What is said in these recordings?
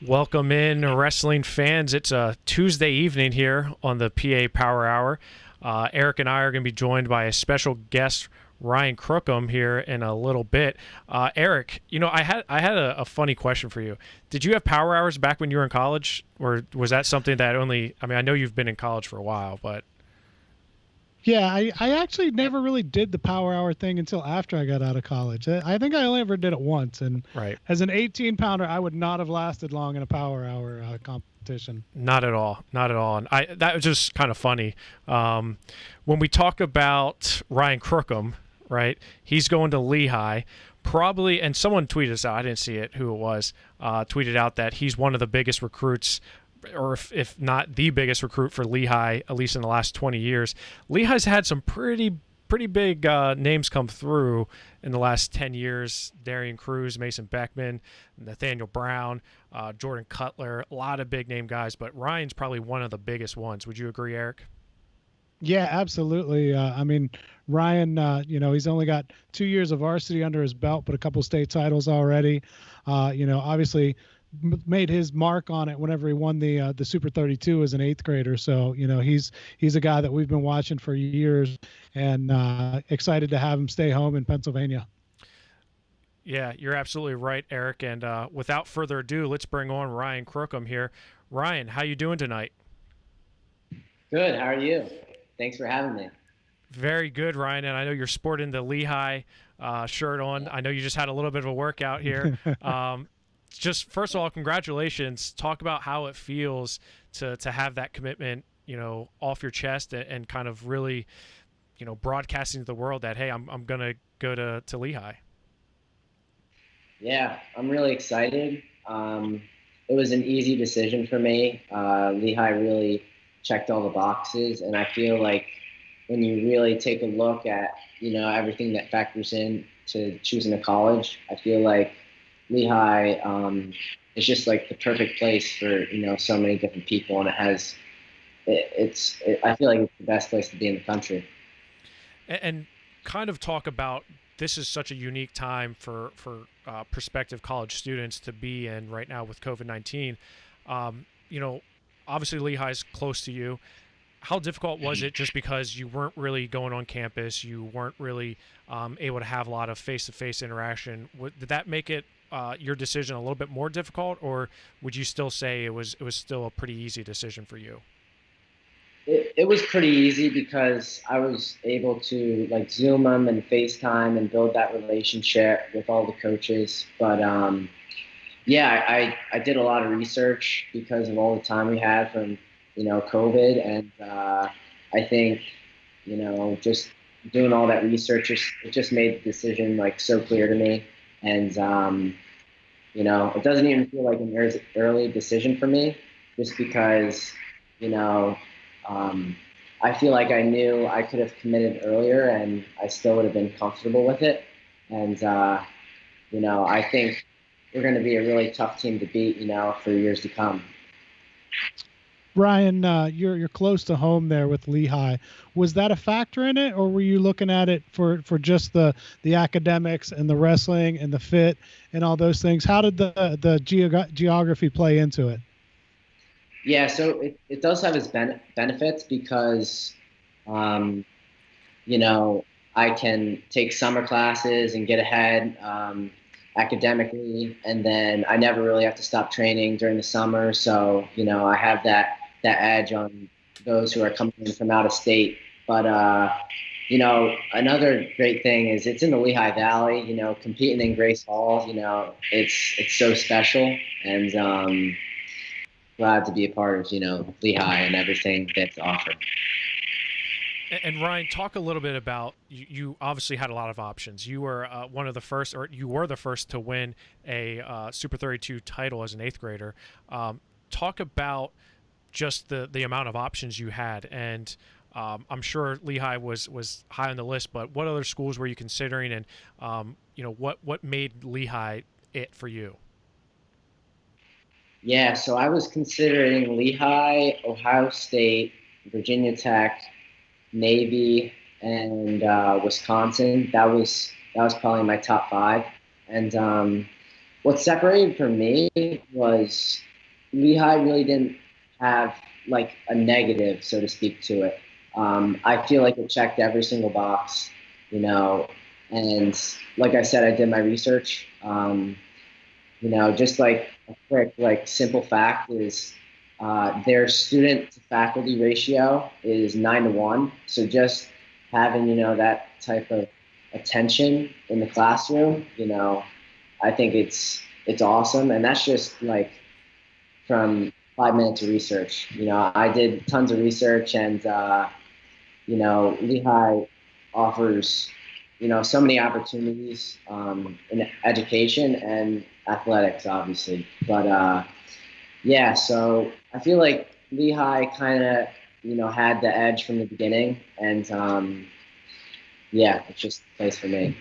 Welcome in, wrestling fans. It's a Tuesday evening here on the PA Power Hour. Eric and I are going to be joined by a special guest, Ryan Crookham, here in a little bit. Eric, I had a funny question for you. Did you have power hours back when you were in college, or was that something that I know you've been in college for a while, but... Yeah, I actually never really did the power hour thing until after I got out of college. I think I only ever did it once. And right. As an 18-pounder, I would not have lasted long in a power hour competition. Not at all. Not at all. And that was just kind of funny. When we talk about Ryan Crookham, right, he's going to Lehigh. Probably, and someone tweeted us out, I didn't see it, who it was, tweeted out that he's one of the biggest recruits, or if not the biggest recruit for Lehigh, at least in the last 20 years. Lehigh's had some pretty big names come through in the last 10 years. Darian Cruz, Mason Beckman, Nathaniel Brown, Jordan Cutler, a lot of big name guys, but Ryan's probably one of the biggest ones. Would you agree, Eric? Yeah, absolutely. Ryan, he's only got 2 years of varsity under his belt, but a couple state titles already. Obviously made his mark on it whenever he won the Super 32 as an 8th grader. So, he's a guy that we've been watching for years, and excited to have him stay home in Pennsylvania. Yeah, you're absolutely right, Eric. And without further ado, let's bring on Ryan Crookham here. Ryan, how you doing tonight? Good. How are you? Thanks for having me. Very good, Ryan. And I know you're sporting the Lehigh shirt on. I know you just had a little bit of a workout here. Just first of all, congratulations. Talk about how it feels to have that commitment, off your chest, and kind of really, broadcasting to the world that, hey, I'm going to go to Lehigh. Yeah, I'm really excited. It was an easy decision for me. Lehigh really checked all the boxes, and I feel like when you really take a look at, everything that factors in to choosing a college, I feel like Lehigh is just like the perfect place for so many different people, and I feel like it's the best place to be in the country. And kind of talk about, this is such a unique time for prospective college students to be in right now with COVID-19. Obviously Lehigh's close to you. How difficult was it, just because you weren't really going on campus, you weren't really able to have a lot of face-to-face interaction? Did that make it your decision a little bit more difficult, or would you still say it was still a pretty easy decision for you? It was pretty easy because I was able to Zoom them and FaceTime and build that relationship with all the coaches. But I did a lot of research because of all the time we had from COVID, and I think just doing all that research, it just made the decision so clear to me. And it doesn't even feel like an early decision for me, just because I feel like I knew I could have committed earlier, and I still would have been comfortable with it. And I think we're going to be a really tough team to beat, for years to come. Ryan, you're close to home there with Lehigh. Was that a factor in it, or were you looking at it for just the academics and the wrestling and the fit and all those things? How did the geography play into it? Yeah, so it does have its benefits because, I can take summer classes and get ahead academically, and then I never really have to stop training during the summer. So, I have that edge on those who are coming in from out of state. But, another great thing is it's in the Lehigh Valley. Competing in Grace Hall, it's so special, and glad to be a part of, Lehigh and everything that's offered. And Ryan, talk a little bit about, you obviously had a lot of options. You were one of the first, or you were the first to win a Super 32 title as an 8th grader. Talk about just the amount of options you had. And I'm sure Lehigh was high on the list, but what other schools were you considering, and what made Lehigh it for you? Yeah, so I was considering Lehigh, Ohio State, Virginia Tech, Navy, and Wisconsin. That was probably my top 5. And what separated for me was Lehigh really didn't have like a negative, so to speak, to it. I feel like it checked every single box, you know, and like I said, I did my research. Just like a quick, like simple fact is their student to faculty ratio is 9-1. So just having, that type of attention in the classroom, I think it's awesome. And that's just like from 5 minutes of research. I did tons of research, and Lehigh offers, so many opportunities in education and athletics, obviously. But yeah, so I feel like Lehigh kind of, had the edge from the beginning, and yeah, it's just the place for me.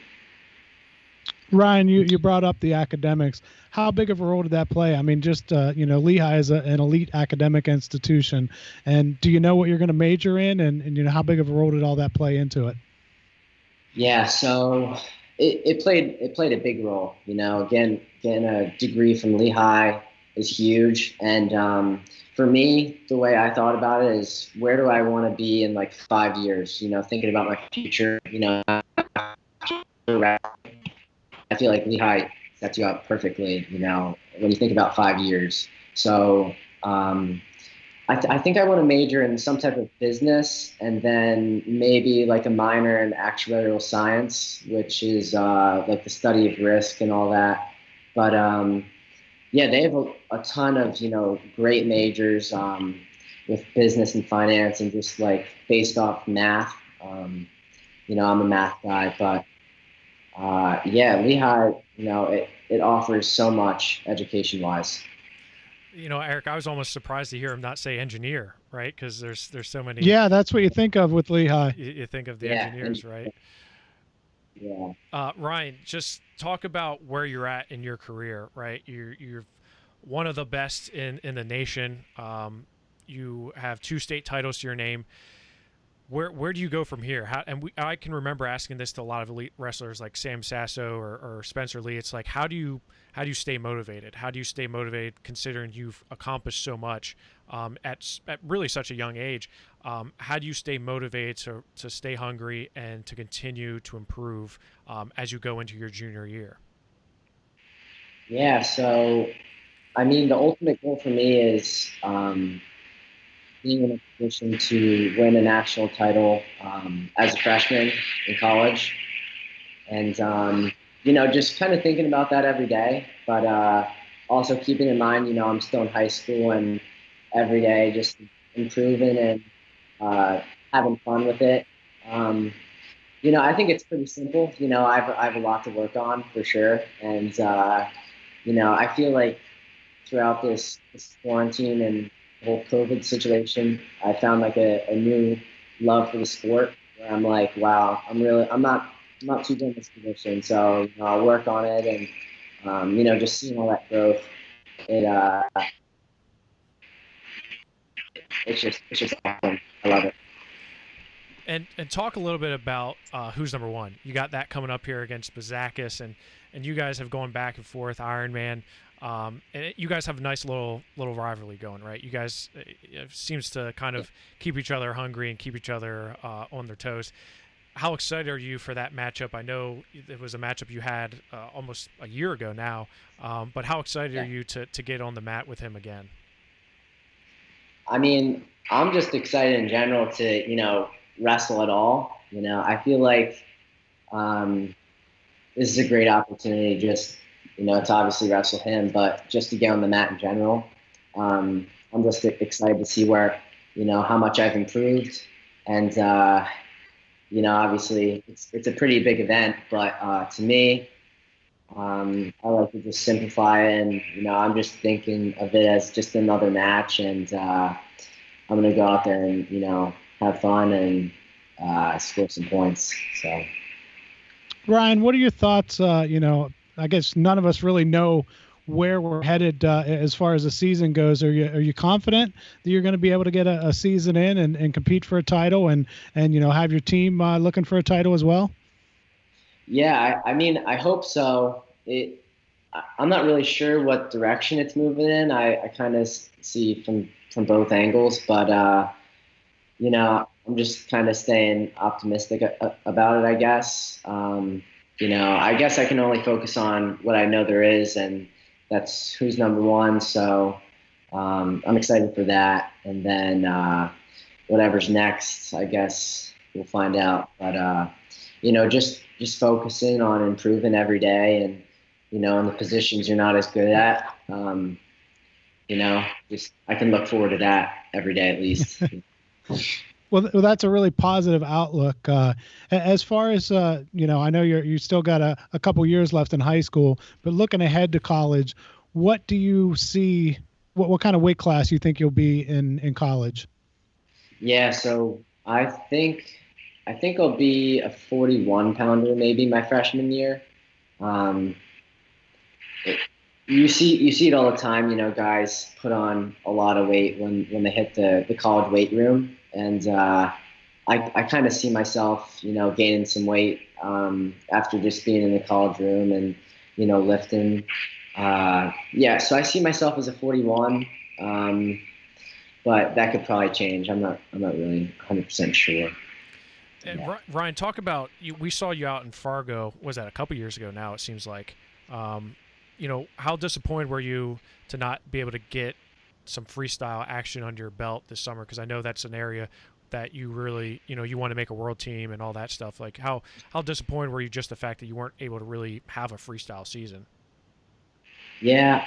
Ryan, you brought up the academics. How big of a role did that play? I mean, just, Lehigh is an elite academic institution. And do you know what you're going to major in? And how big of a role did all that play into it? Yeah, so it played a big role. Again, getting a degree from Lehigh is huge. And for me, the way I thought about it is, where do I want to be in like 5 years? Thinking about my future, I feel like Lehigh sets you up perfectly, when you think about 5 years. So I think I want to major in some type of business, and then maybe like a minor in actuarial science, which is like the study of risk and all that. But yeah, they have a ton of, great majors with business and finance, and just like based off math. I'm a math guy, but yeah, Lehigh, it offers so much education-wise. Eric, I was almost surprised to hear him not say engineer, right? Because there's so many. Yeah, that's what you think of with Lehigh. You think of the Yeah, engineers, right? Yeah. Ryan, just talk about where you're at in your career, right? You're one of the best in the nation. You have 2 state titles to your name. Where do you go from here? I can remember asking this to a lot of elite wrestlers like Sam Sasso or Spencer Lee. It's like, how do you stay motivated? How do you stay motivated considering you've accomplished so much at really such a young age? How do you stay motivated to stay hungry and to continue to improve as you go into your junior year? Yeah, so I mean, the ultimate goal for me is being in a position to win a national title as a freshman in college. And, just kind of thinking about that every day, but also keeping in mind, I'm still in high school, and every day just improving and having fun with it. I think it's pretty simple. I have a lot to work on for sure. And, I feel like throughout this quarantine and whole COVID situation, I found like a new love for the sport, where I'm like, wow, I'm not too good in this position. So I'll work on it, and just seeing all that growth, it's just awesome. I love it. And talk a little bit about who's number one. You got that coming up here against Bazakis, and you guys have gone back and forth, Ironman. And you guys have a nice little rivalry going, right? You guys it seems to kind of keep each other hungry and keep each other on their toes. How excited are you for that matchup? I know it was a matchup you had almost a year ago now, but how excited are you to get on the mat with him again? I mean, I'm just excited in general to, wrestle at all. I feel like this is a great opportunity just, to obviously wrestle him, but just to get on the mat in general. I'm just excited to see where, how much I've improved. And, obviously it's a pretty big event, but to me, I like to just simplify it, and, I'm just thinking of it as just another match, and I'm going to go out there and, have fun and score some points. So, Ryan, what are your thoughts? I guess none of us really know where we're headed as far as the season goes. Are you confident that you're going to be able to get a season in and compete for a title and have your team looking for a title as well? Yeah, I mean, I hope so. I'm not really sure what direction it's moving in. I kind of see from both angles, but I'm just kind of staying optimistic about it, I guess. I guess I can only focus on what I know there is, and that's who's number one. So I'm excited for that. And then whatever's next, I guess we'll find out. But, just focusing on improving every day, and, in the positions you're not as good at, just I can look forward to that every day at least. Well, that's a really positive outlook. As far as, I know you still got a couple years left in high school, but looking ahead to college, what do you see, what kind of weight class you think you'll be in college? Yeah, so I think I'll be a 41 pounder maybe my freshman year. You see it all the time, guys put on a lot of weight when they hit the college weight room. And I kind of see myself, gaining some weight after just being in the college room and, lifting. So I see myself as a 41, but that could probably change. I'm not really 100% sure. Yeah. Ryan, talk about you. We saw you out in Fargo. Was that a couple years ago now? It seems like. How disappointed were you to not be able to get some freestyle action under your belt this summer? Because I know that's an area that you really, you want to make a world team and all that stuff. Like how disappointed were you just the fact that you weren't able to really have a freestyle season? Yeah,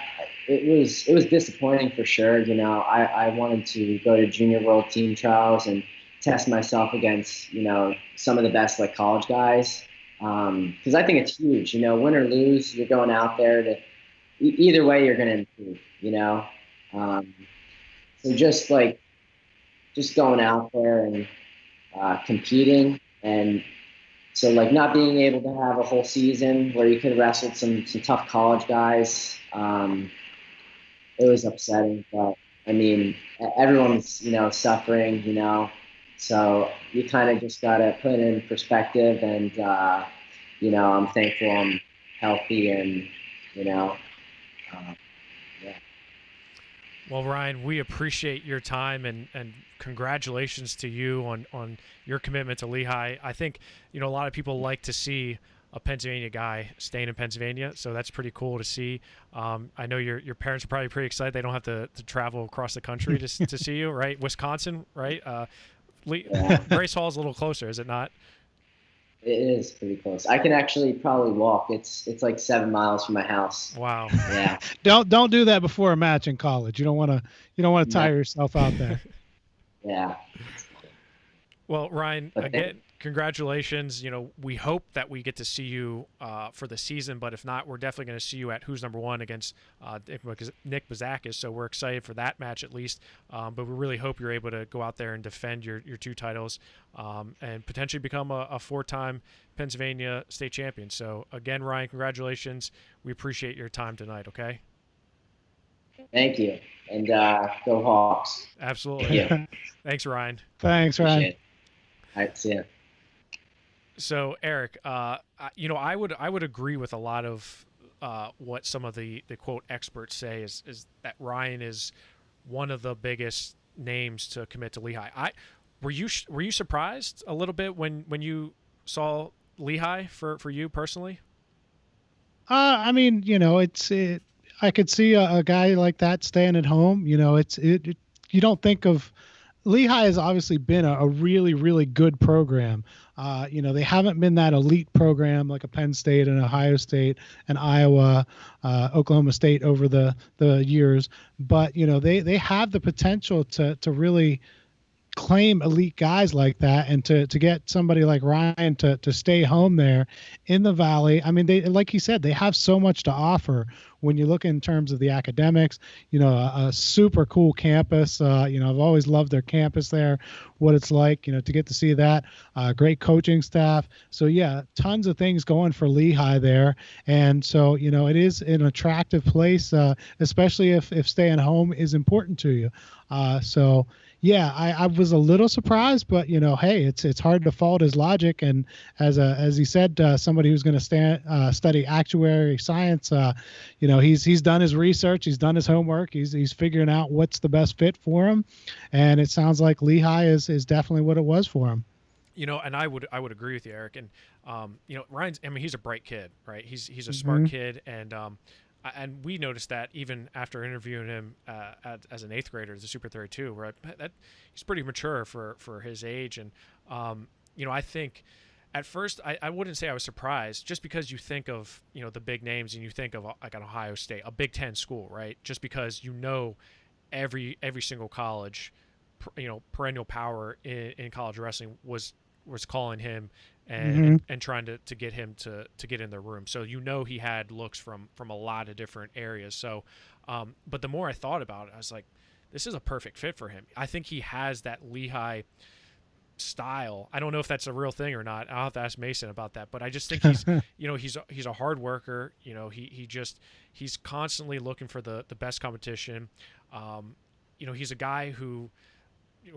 it was disappointing for sure. I wanted to go to junior world team trials and test myself against, some of the best like college guys. Because I think it's huge, win or lose, you're going out there to either way, you're going to improve, so just going out there and competing, and so not being able to have a whole season where you could wrestle some tough college guys, it was upsetting. But I mean, everyone's suffering, so you kind of just got to put it in perspective. And I'm thankful I'm healthy, and yeah. Well, Ryan, we appreciate your time, and congratulations to you on your commitment to Lehigh. I think, a lot of people like to see a Pennsylvania guy staying in Pennsylvania, so that's pretty cool to see. I know your parents are probably pretty excited. They don't have to travel across the country to see you, right? Wisconsin, right? Grace Hall is a little closer, is it not? It is pretty close. I can actually probably walk. It's like 7 miles from my house. Wow. Yeah. Don't do that before a match in college. You don't want to tire yourself out there. Yeah. Well, Ryan, again, congratulations. We hope that we get to see you for the season, but if not, we're definitely going to see you at Who's Number One against Nick Bazakis. So we're excited for that match at least. But we really hope you're able to go out there and defend your 2 titles and potentially become a 4-time Pennsylvania state champion. So again, Ryan, congratulations. We appreciate your time tonight. Okay. Thank you. And go Hawks. Absolutely. Yeah. Thanks, Ryan. Thanks, Ryan. All right, see ya. So, Eric, I would agree with a lot of what some of the quote experts say is that Ryan is one of the biggest names to commit to Lehigh. Were you surprised a little bit when you saw Lehigh for you personally? I mean, I could see a guy like that staying at home. You don't think of. Lehigh has obviously been a really, really good program. They haven't been that elite program like a Penn State and Ohio State and Iowa, Oklahoma State over the years. But, they have the potential to really claim elite guys like that, and to get somebody like Ryan to stay home there in the Valley. I mean, they, like he said, they have so much to offer when you look in terms of the academics, a super cool campus. I've always loved their campus there, what it's like, to get to see that, great coaching staff. So yeah, tons of things going for Lehigh there. And so, it is an attractive place, especially if staying home is important to you. So Yeah, I was a little surprised, but hey, it's hard to fault his logic. And as he said, somebody who's going to study actuary science, he's done his research, he's done his homework, he's figuring out what's the best fit for him, and it sounds like Lehigh is definitely what it was for him. And I would agree with you, Eric. And Ryan's. I mean, he's a bright kid, right? He's a smart kid, and we noticed that even after interviewing him as an eighth grader, as a Super 32, where that he's pretty mature for his age. And I think at first I wouldn't say I was surprised, just because you think of the big names and you think of like an Ohio State, a Big Ten school, right? Just because every single college, perennial power in college wrestling was calling him and trying to get him to get in their room. So he had looks from a lot of different areas. So, but the more I thought about it, I was like, this is a perfect fit for him. I think he has that Lehigh style. I don't know if that's a real thing or not. I'll have to ask Mason about that. But I just think he's a hard worker. He's constantly looking for the best competition. He's a guy who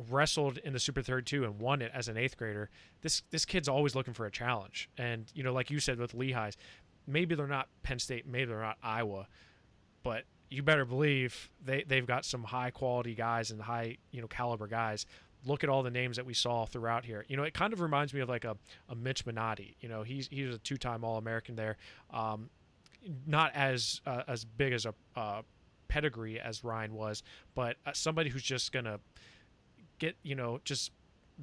wrestled in the Super 32 and won it as an eighth grader. This kid's always looking for a challenge. And like you said with Lehigh's, maybe they're not Penn State, maybe they're not Iowa, but you better believe they've got some high quality guys and high caliber guys. Look at all the names that we saw throughout here. It kind of reminds me of like a Mitch Minotti. He was a two-time All-American there. Not as big as a pedigree as Ryan was, but somebody who's just gonna get just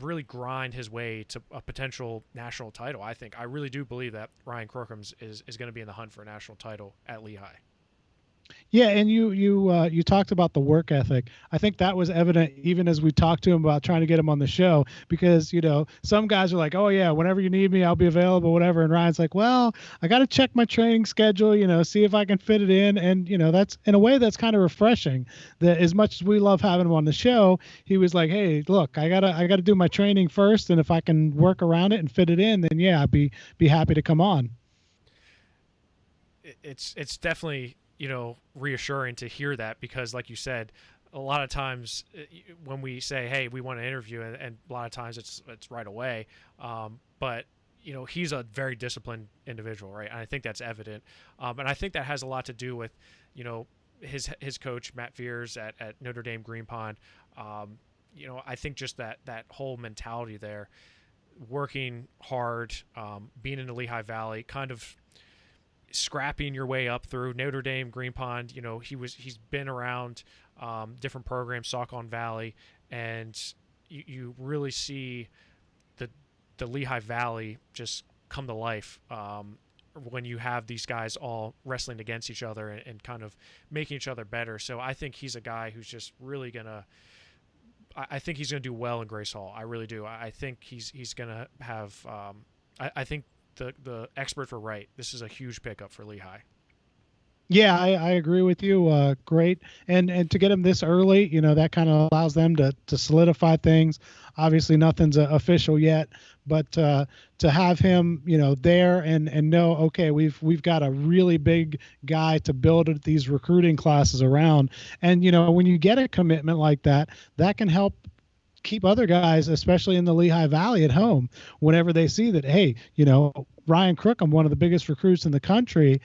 really grind his way to a potential national title. I really do believe that Ryan Crookham is going to be in the hunt for a national title at Lehigh. Yeah, and you talked about the work ethic. I think that was evident even as we talked to him about trying to get him on the show, because some guys are like, oh yeah, whenever you need me, I'll be available, whatever. And Ryan's like, well, I got to check my training schedule, see if I can fit it in. And that's in a way that's kind of refreshing. That as much as we love having him on the show, he was like, hey, look, I gotta do my training first, and if I can work around it and fit it in, then yeah, I'd be happy to come on. It's definitely reassuring to hear that, because like you said, a lot of times when we say, hey, we want to interview, and a lot of times it's right away, but he's a very disciplined individual, right? And I think that's evident, and I think that has a lot to do with his coach Matt Veers at Notre Dame Green Pond. I think just that whole mentality there, working hard, being in the Lehigh Valley, kind of scrapping your way up through Notre Dame, Green Pond. He's been around different programs, Saucon Valley, and you really see the Lehigh Valley just come to life when you have these guys all wrestling against each other and kind of making each other better. So I think he's a guy who's just really I think he's gonna do well in Grace Hall. I really do. I think he's gonna have. I think the expert for right, this is a huge pickup for Lehigh. Yeah, I agree with you. Great. And to get him this early, that kind of allows them to solidify things. Obviously, nothing's official yet, but to have him, there and know, okay, we've got a really big guy to build these recruiting classes around. And, when you get a commitment like that, that can help keep other guys, especially in the Lehigh Valley, at home whenever they see that, hey, Ryan Crookham, one of the biggest recruits in the country,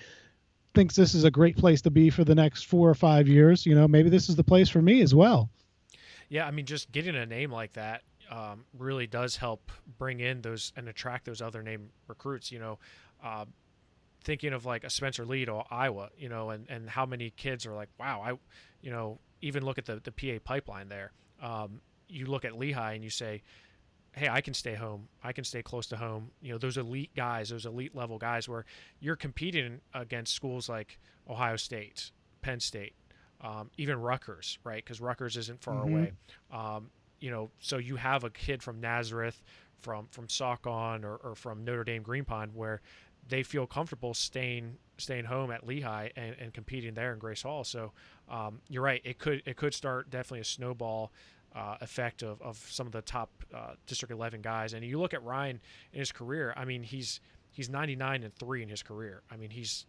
thinks this is a great place to be for the next 4 or 5 years. Maybe this is the place for me as well. Yeah, I mean, just getting a name like that really does help bring in those and attract those other name recruits. Thinking of like a Spencer Lee to Iowa, and how many kids are like, wow, even look at the PA pipeline there. You look at Lehigh and you say, hey, I can stay home. I can stay close to home. Those elite guys, those elite level guys, where you're competing against schools like Ohio State, Penn State, even Rutgers, right? Because Rutgers isn't far away. So you have a kid from Nazareth, from Saucon, or from Notre Dame Green Pond, where they feel comfortable staying home at Lehigh and competing there in Grace Hall. So you're right. It could start definitely a snowball effect of some of the top District 11 guys. And you look at Ryan in his career. I mean, he's 99-3 in his career. I mean, he's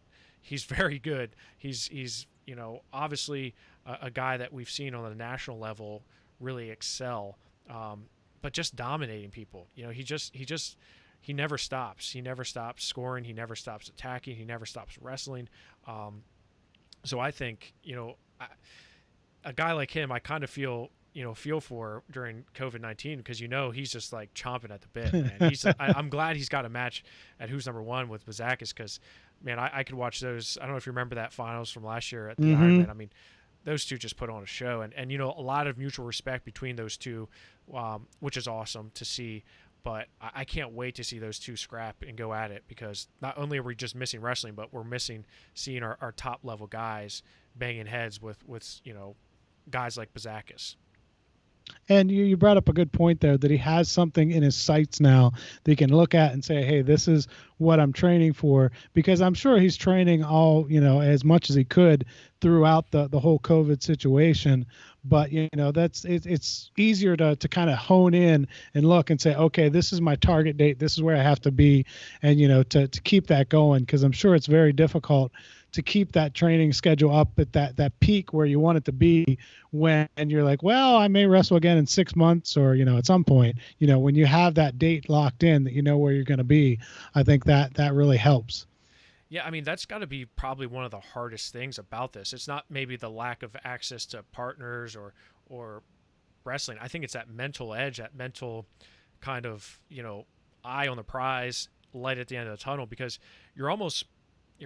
very good. He's obviously a guy that we've seen on the national level really excel, but just dominating people. He never stops. He never stops scoring. He never stops attacking. He never stops wrestling. So I think, a guy like him, I kind of feel for during COVID-19, because he's just like chomping at the bit, man. I'm glad he's got a match at Who's Number One with Bazakis, because, man, I could watch those. I don't know if you remember that finals from last year at the Ironman. I mean, those two just put on a show, and a lot of mutual respect between those two, which is awesome to see. But I can't wait to see those two scrap and go at it, because not only are we just missing wrestling, but we're missing seeing our top level guys banging heads with guys like Bazakis. And you brought up a good point there, that he has something in his sights now that he can look at and say, hey, this is what I'm training for, because I'm sure he's training all, as much as he could throughout the whole COVID situation. But, it's easier to kind of hone in and look and say, okay, this is my target date. This is where I have to be. And, to keep that going, because I'm sure it's very difficult to keep that training schedule up at that peak where you want it to be, when you're like, well, I may wrestle again in 6 months, or, at some point, when you have that date locked in, that where you're going to be. I think that really helps. Yeah, I mean, that's got to be probably one of the hardest things about this. It's not maybe the lack of access to partners or wrestling. I think it's that mental edge, that mental kind of, eye on the prize, light at the end of the tunnel, because you're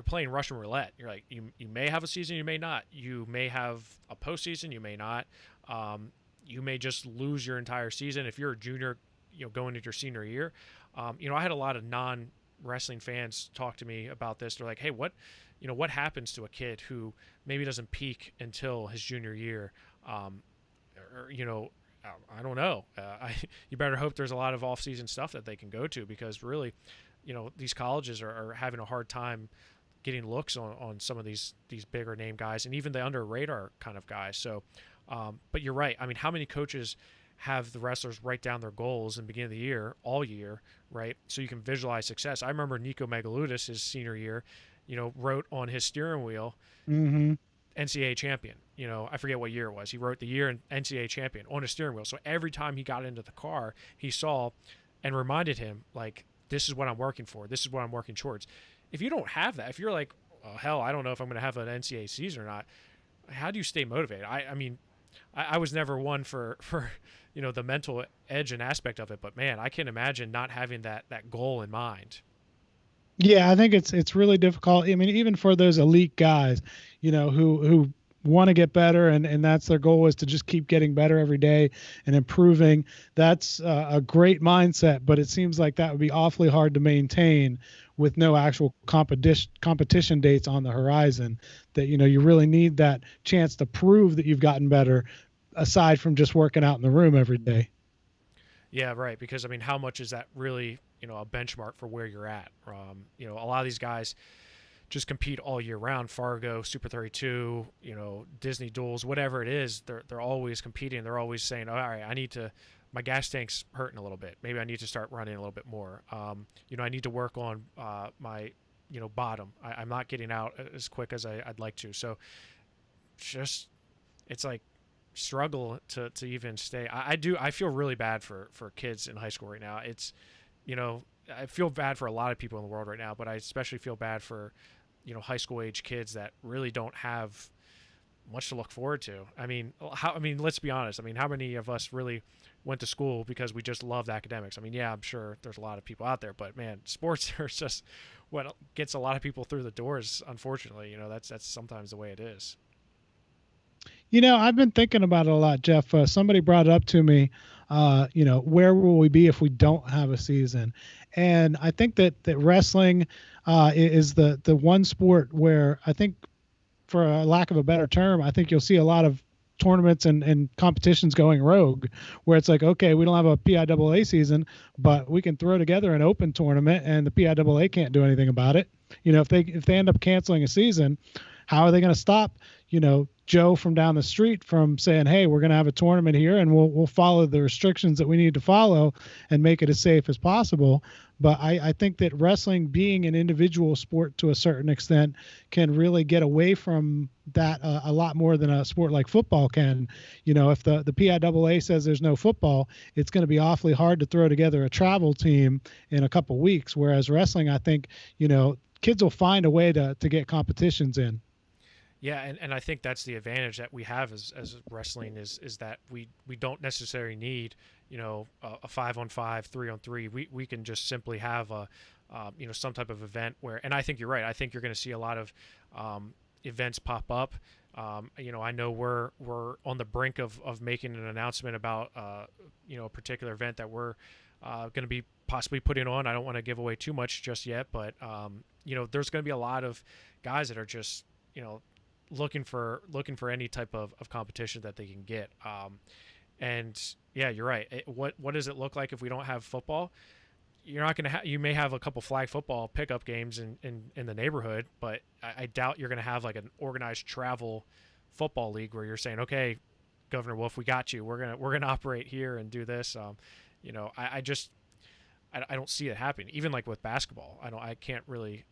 playing Russian roulette. You're like, you may have a season, you may not. You may have a postseason, you may not. You may just lose your entire season if you're a junior, going into your senior year. I had a lot of non-wrestling fans talk to me about this. They're like, hey, what happens to a kid who maybe doesn't peak until his junior year? I don't know. You better hope there's a lot of off-season stuff that they can go to, because really, these colleges are having a hard time getting looks on some of these bigger name guys, and even the under radar kind of guys. So, but you're right. I mean, how many coaches have the wrestlers write down their goals in the beginning of the year, all year, right? So you can visualize success. I remember Nico Megaludis, his senior year, wrote on his steering wheel, NCAA champion. I forget what year it was. He wrote the year in NCAA champion on his steering wheel. So every time he got into the car, he saw and reminded him, like, this is what I'm working for. This is what I'm working towards. If you don't have that, if you're like, oh, hell, I don't know if I'm going to have an NCAA season or not, how do you stay motivated? I mean, I was never one for the mental edge and aspect of it, but man, I can imagine not having that goal in mind. Yeah, I think it's really difficult. I mean, even for those elite guys, who want to get better, and that's their goal, is to just keep getting better every day and improving. That's a great mindset, but it seems like that would be awfully hard to maintain with no actual competition dates on the horizon. That you really need that chance to prove that you've gotten better, aside from just working out in the room every day. Yeah, right. Because I mean, how much is that really a benchmark for where you're at? A lot of these guys just compete all year round. Fargo, Super 32, Disney duels, whatever it is, they're always competing. They're always saying, all right, my gas tank's hurting a little bit. Maybe I need to start running a little bit more. I need to work on my, bottom. I'm not getting out as quick as I'd like to. So it's like struggle to even stay. I feel really bad for kids in high school right now. It's, I feel bad for a lot of people in the world right now, but I especially feel bad for, high school age kids that really don't have much to look forward to. I mean, let's be honest. I mean, how many of us really went to school because we just loved academics? I mean, yeah, I'm sure there's a lot of people out there, but man, sports are just what gets a lot of people through the doors. Unfortunately, that's sometimes the way it is. I've been thinking about it a lot, Jeff. Somebody brought it up to me, where will we be if we don't have a season? And I think that wrestling is the one sport where I think, for a lack of a better term, I think you'll see a lot of tournaments and competitions going rogue, where it's like, okay, we don't have a PIAA season, but we can throw together an open tournament and the PIAA can't do anything about it. If they end up canceling a season, How are they going to stop, Joe from down the street from saying, hey, we're going to have a tournament here and we'll follow the restrictions that we need to follow and make it as safe as possible. But I think that wrestling, being an individual sport to a certain extent, can really get away from that a lot more than a sport like football can. If the PIAA says there's no football, it's going to be awfully hard to throw together a travel team in a couple weeks. Whereas wrestling, I think, kids will find a way to get competitions in. Yeah, and I think that's the advantage that we have as wrestling is that we don't necessarily need a 5-on-5, 3-on-3. We can just simply have a some type of event where, and I think you're right. I think you're going to see a lot of events pop up. I know we're on the brink of making an announcement about a particular event that we're going to be possibly putting on. I don't want to give away too much just yet, but there's going to be a lot of guys that are just looking for any type of competition that they can get. And yeah, you're right. What does it look like if we don't have football? You're not going to you may have a couple flag football pickup games in the neighborhood, but I doubt you're going to have like an organized travel football league where you're saying, okay, Governor Wolf, we got you. We're going to operate here and do this. I don't see it happening. Even like with basketball, I can't really.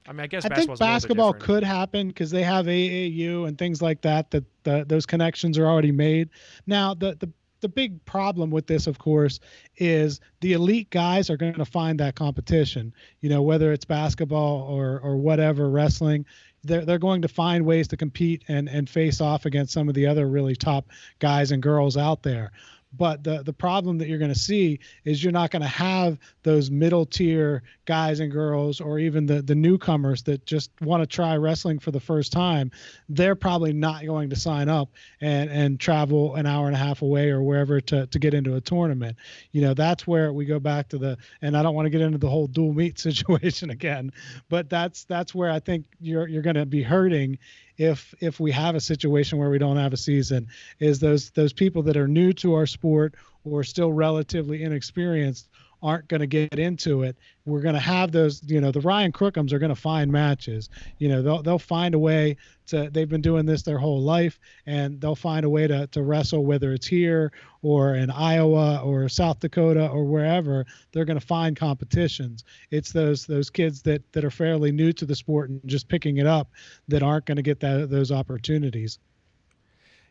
I guess I think basketball could happen because they have AAU and things like that. Those connections are already made. Now, the big problem with this, of course, is the elite guys are going to find that competition. Whether it's basketball or whatever, wrestling, they're going to find ways to compete and face off against some of the other really top guys and girls out there. But the problem that you're going to see is you're not going to have those middle tier guys and girls, or even the newcomers that just want to try wrestling for the first time. They're probably not going to sign up and travel an hour and a half away or wherever to get into a tournament. That's where we go back to and I don't want to get into the whole dual meet situation again, but that's where I think you're going to be hurting if we have a situation where we don't have a season, is those people that are new to our sport or still relatively inexperienced aren't going to get into it. We're going to have those, the Ryan Crookhams are going to find matches. They'll find a way they've been doing this their whole life, and they'll find a way to wrestle, whether it's here or in Iowa or South Dakota or wherever. They're going to find competitions. It's those kids that are fairly new to the sport and just picking it up that aren't going to get those opportunities.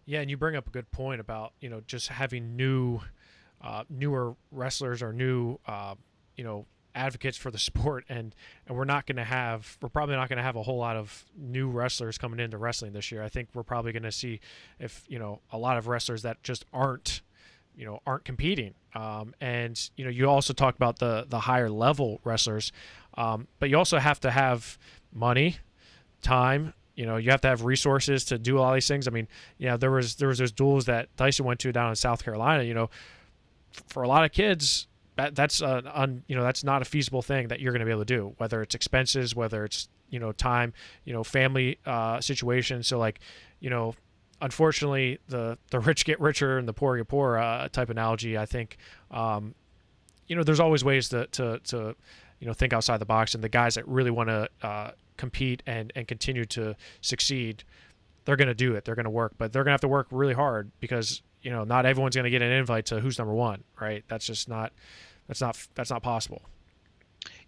Yeah, and you bring up a good point about, just having newer wrestlers or new advocates for the sport, and we're probably not going to have a whole lot of new wrestlers coming into wrestling this year. I think we're probably going to see a lot of wrestlers that just aren't competing, and you also talk about the higher level wrestlers, but you also have to have money, time. You have to have resources to do all these things. I mean, there was those duels that Tyson went to down in South Carolina. For a lot of kids, that's not a feasible thing that you're going to be able to do, whether it's expenses, whether it's time, family situation. So unfortunately, the rich get richer and the poor get poorer type analogy. I think there's always ways to think outside the box, and the guys that really want to compete and continue to succeed, they're going to do it. They're going to work, but they're going to have to work really hard because not everyone's going to get an invite to who's number one, right? That's not possible.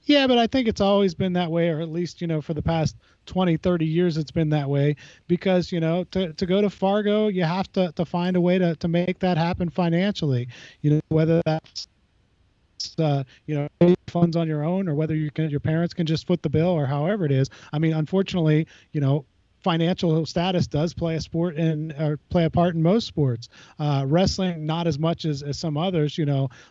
Yeah, but I think it's always been that way, or at least, for the past 20, 30 years, it's been that way because, to go to Fargo, you have to find a way to make that happen financially, whether that's, funds on your own or whether your parents can just foot the bill or however it is. I mean, unfortunately, financial status does play a part in most sports. Wrestling, not as much as some others.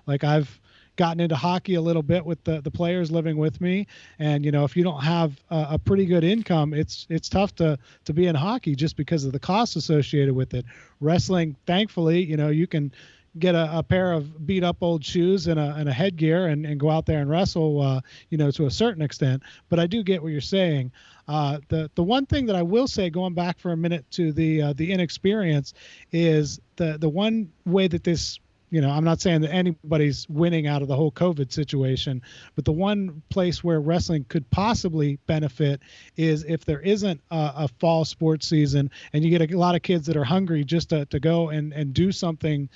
Like I've gotten into hockey a little bit with the players living with me, and if you don't have a pretty good income, it's tough to be in hockey just because of the costs associated with it. Wrestling, thankfully, you can get a pair of beat up old shoes and a headgear and go out there and wrestle, to a certain extent. But I do get what you're saying. The one thing that I will say, going back for a minute to the inexperience, is the one way that this I'm not saying that anybody's winning out of the whole COVID situation, but the one place where wrestling could possibly benefit is if there isn't a fall sports season and you get a lot of kids that are hungry just to go and do something,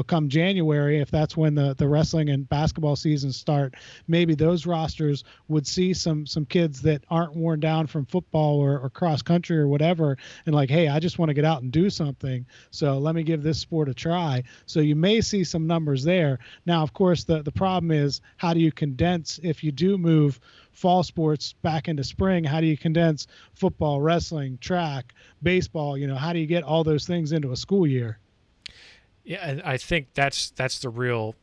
come January, if that's when the wrestling and basketball seasons start, maybe those rosters would see some kids that aren't worn down from football or cross country or whatever, and like, hey, I just want to get out and do something, so let me give this sport a try. So you may see some numbers there. Now, of course, the problem is, how do you condense, if you do move fall sports back into spring, how do you condense football, wrestling, track, baseball? How do you get all those things into a school year? Yeah, and I think that's the real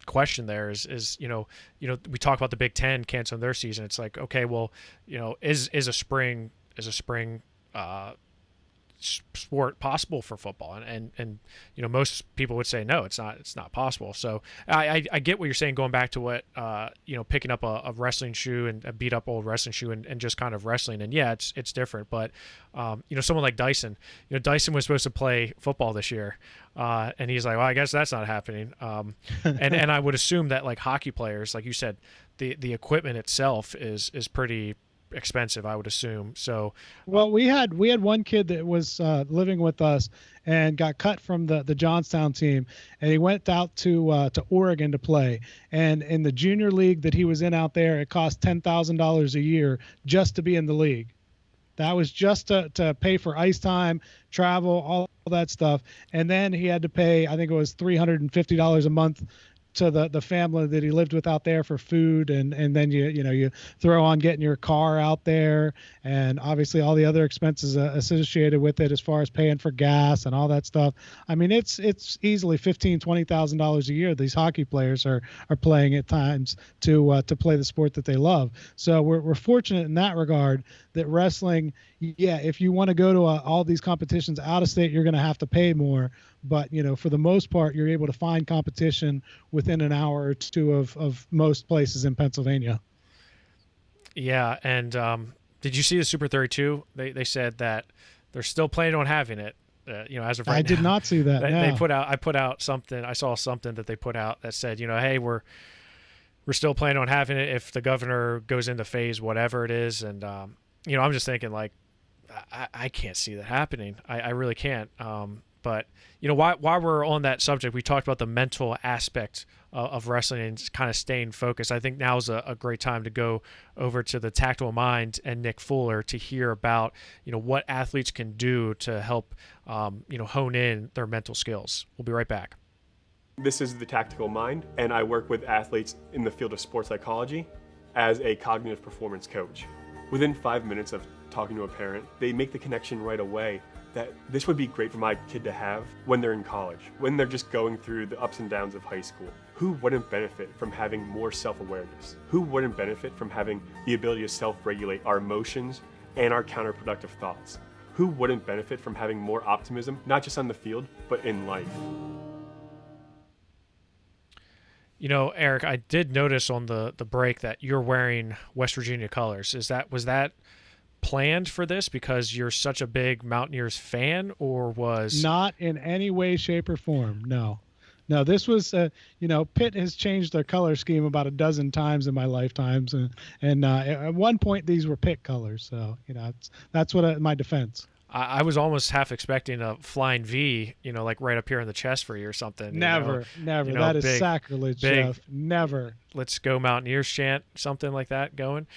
question there is we talk about the Big Ten canceling their season. It's like, okay, well, is a spring sport possible for football? And most people would say no, it's not possible. So I get what you're saying, going back to what picking up a wrestling shoe and a beat up old wrestling shoe and just kind of wrestling, and yeah, it's different. But someone like Dyson, Dyson was supposed to play football this year, and he's like, well, I guess that's not happening. And I would assume that, like, hockey players, like you said, the equipment itself is pretty expensive, I would assume. So well, we had one kid that was living with us and got cut from the Johnstown team, and he went out to Oregon to play, and in the junior league that he was in out there, it cost $10,000 a year just to be in the league. That was just to pay for ice time, travel, all that stuff, and then he had to pay, I think it was $350 a month to the family that he lived with out there for food, and then you throw on getting your car out there, and obviously all the other expenses associated with it as far as paying for gas and all that stuff. I mean, it's easily $15,000-$20,000 a year these hockey players are playing at times to play the sport that they love. So we're fortunate in that regard that wrestling, yeah, if you want to go to all these competitions out of state, you're going to have to pay more. But, for the most part, you're able to find competition within an hour or two of most places in Pennsylvania. Yeah. And did you see the Super 32? They said that they're still planning on having it, as of right now. I did not see that. I put out something. I saw something that they put out that said, hey, we're still planning on having it if the governor goes into phase whatever it is. And, I'm just thinking, like, I can't see that happening. I really can't. But while we're on that subject, we talked about the mental aspect of wrestling and kind of staying focused. I think now is a great time to go over to the Tactical Mind and Nick Fuller to hear about what athletes can do to help hone in their mental skills. We'll be right back. This is the Tactical Mind, and I work with athletes in the field of sports psychology as a cognitive performance coach. Within 5 minutes of talking to a parent, they make the connection right away that this would be great for my kid to have when they're in college, when they're just going through the ups and downs of high school. Who wouldn't benefit from having more self-awareness? Who wouldn't benefit from having the ability to self-regulate our emotions and our counterproductive thoughts? Who wouldn't benefit from having more optimism, not just on the field, but in life? Eric, I did notice on the break that you're wearing West Virginia colors. Was that planned for this because you're such a big Mountaineers fan, or was not in any way, shape, or form? No, this was Pitt has changed their color scheme about a dozen times in my lifetimes, and at one point these were Pitt colors, so that's what my defense. I was almost half expecting a flying V, like right up here in the chest for you or something. Never. That is sacrilege, Jeff. Never. Let's go Mountaineers chant, something like that going.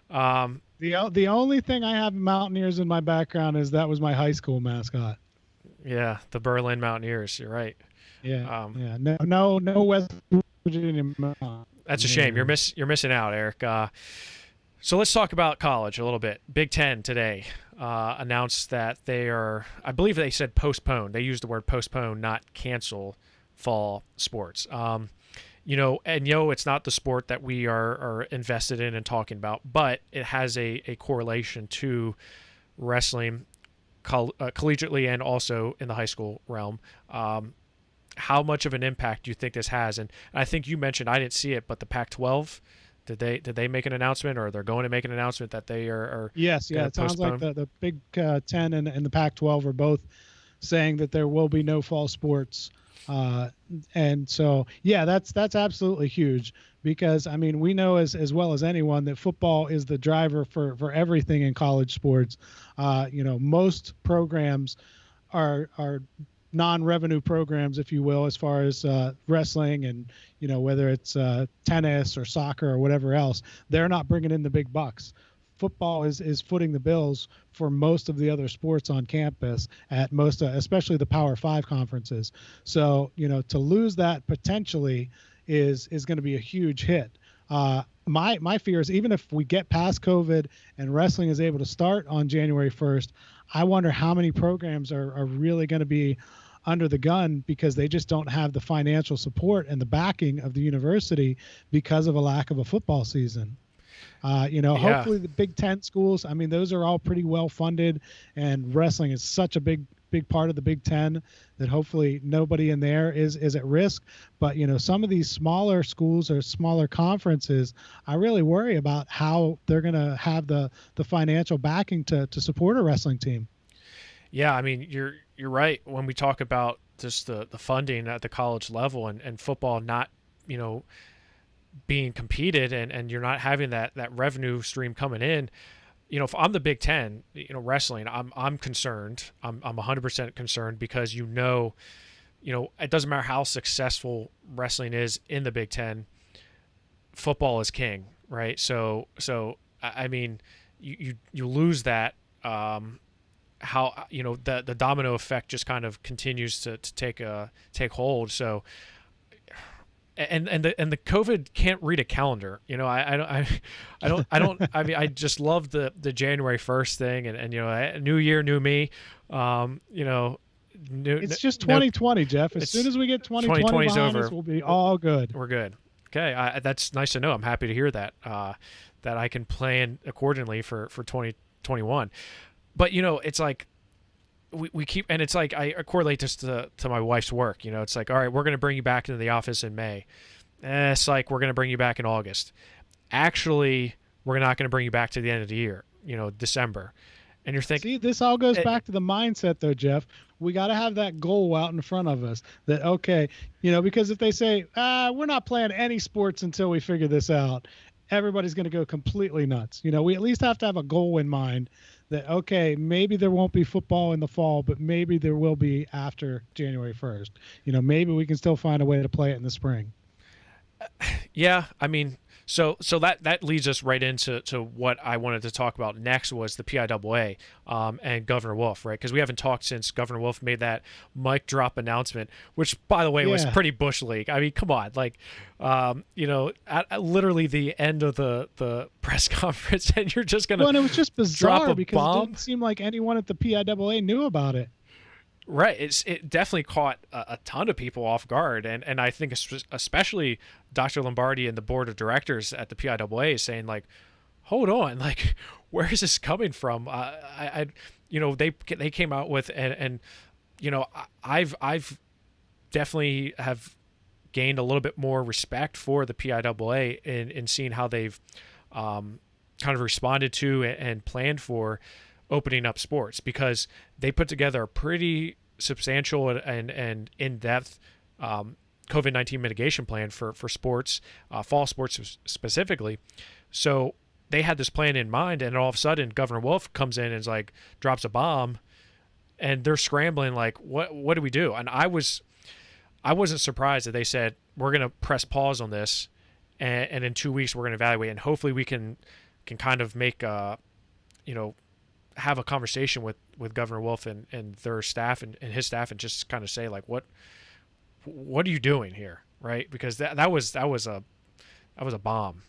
The only thing I have Mountaineers in my background is that was my high school mascot. Yeah, the Berlin Mountaineers. You're right. Yeah. No West Virginia. That's a shame. You're missing out, Eric. So let's talk about college a little bit. Big Ten today announced that I believe they said postpone. They used the word postpone, not cancel fall sports. It's not the sport that we are invested in and talking about, but it has a correlation to wrestling collegiately and also in the high school realm. How much of an impact do you think this has? And I think you mentioned, I didn't see it, but the Pac-12, did they make an announcement, or they're going to make an announcement that they are Yes, yeah. It sounds like the Big Ten and the Pac-12 are both saying that there will be no fall sports And so, yeah, that's absolutely huge, because I mean, we know as well as anyone that football is the driver for everything in college sports. Most programs are non-revenue programs, if you will, as far as wrestling and, whether it's tennis or soccer or whatever else, they're not bringing in the big bucks. Football is footing the bills for most of the other sports on campus at most, especially the Power 5 conferences. So, to lose that potentially is going to be a huge hit. My fear is, even if we get past COVID and wrestling is able to start on January 1st, I wonder how many programs are really going to be under the gun because they just don't have the financial support and the backing of the university because of a lack of a football season. Hopefully the Big Ten schools, I mean, those are all pretty well funded, and wrestling is such a big part of the Big Ten that hopefully nobody in there is at risk. But, some of these smaller schools or smaller conferences, I really worry about how they're going to have the financial backing to support a wrestling team. Yeah, I mean, you're right. When we talk about just the funding at the college level and football not, being competed and you're not having that revenue stream coming in, if I'm the Big Ten, wrestling, I'm concerned. I'm 100% concerned because it doesn't matter how successful wrestling is in the Big Ten, football is king, right? So I mean, you lose that. How the domino effect just kind of continues to take hold. So. And the COVID can't read a calendar. I mean, I just love the January 1st thing and new year, new me. It's just 2020, Jeff. As soon as we get 2020 behind us, we'll be all good. We're good. Okay, that's nice to know. I'm happy to hear that that I can plan accordingly for 2021. But it's like. We keep, and it's like I correlate this to my wife's work. It's like, all right, we're going to bring you back into the office in May. It's like, we're going to bring you back in August. Actually, we're not going to bring you back to the end of the year, December. And you're thinking, see, this all goes back to the mindset though, Jeff. We got to have that goal out in front of us that, okay, because if they say, we're not playing any sports until we figure this out, everybody's going to go completely nuts. We at least have to have a goal in mind that, okay, maybe there won't be football in the fall, but maybe there will be after January 1st. Maybe we can still find a way to play it in the spring. Yeah, I mean, so that leads us right into what I wanted to talk about next, was the PIAA and Governor Wolf, right? Because we haven't talked since Governor Wolf made that mic drop announcement, which, by the way, was pretty bush league. I mean, come on, like, at literally the end of the press conference, and you're just gonna and it was just bizarre because bomb? It didn't seem like anyone at the PIAA knew about it. Right. It definitely caught a ton of people off guard. And I think especially Dr. Lombardi and the board of directors at the PIAA is saying, like, hold on, like, where is this coming from? They came out with, and I've definitely have gained a little bit more respect for the PIAA in seeing how they've kind of responded to and planned for opening up sports, because they put together a pretty substantial and in-depth COVID-19 mitigation plan for sports, fall sports specifically. So they had this plan in mind, and all of a sudden Governor Wolf comes in and is like, drops a bomb, and they're scrambling like, what do we do? And I wasn't surprised that they said, we're going to press pause on this, and in 2 weeks we're going to evaluate, and hopefully we can kind of make have a conversation with Governor Wolf and their staff and his staff, and just kind of say, like, what are you doing here, right? Because that was a bomb.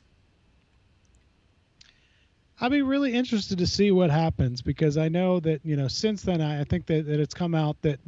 I'll be really interested to see what happens, because I know that since then I think that it's come out that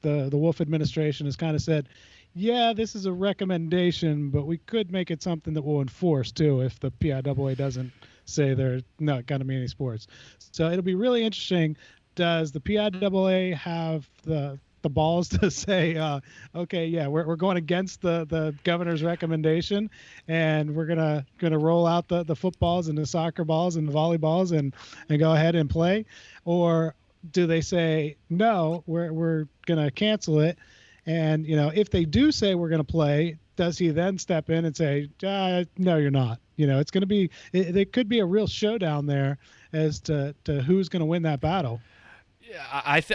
the Wolf administration has kind of said, yeah, this is a recommendation, but we could make it something that we'll enforce too if the PIAA doesn't say there's not going to be any sports. So it'll be really interesting. Does the PIAA have the balls to say, okay, yeah, we're going against the governor's recommendation, and we're gonna roll out the footballs and the soccer balls and the volleyballs and go ahead and play? Or do they say, no, we're gonna cancel it, And, if they do say we're going to play, does he then step in and say, no, you're not? It's going to be, there could be a real showdown there as to who's going to win that battle. Yeah,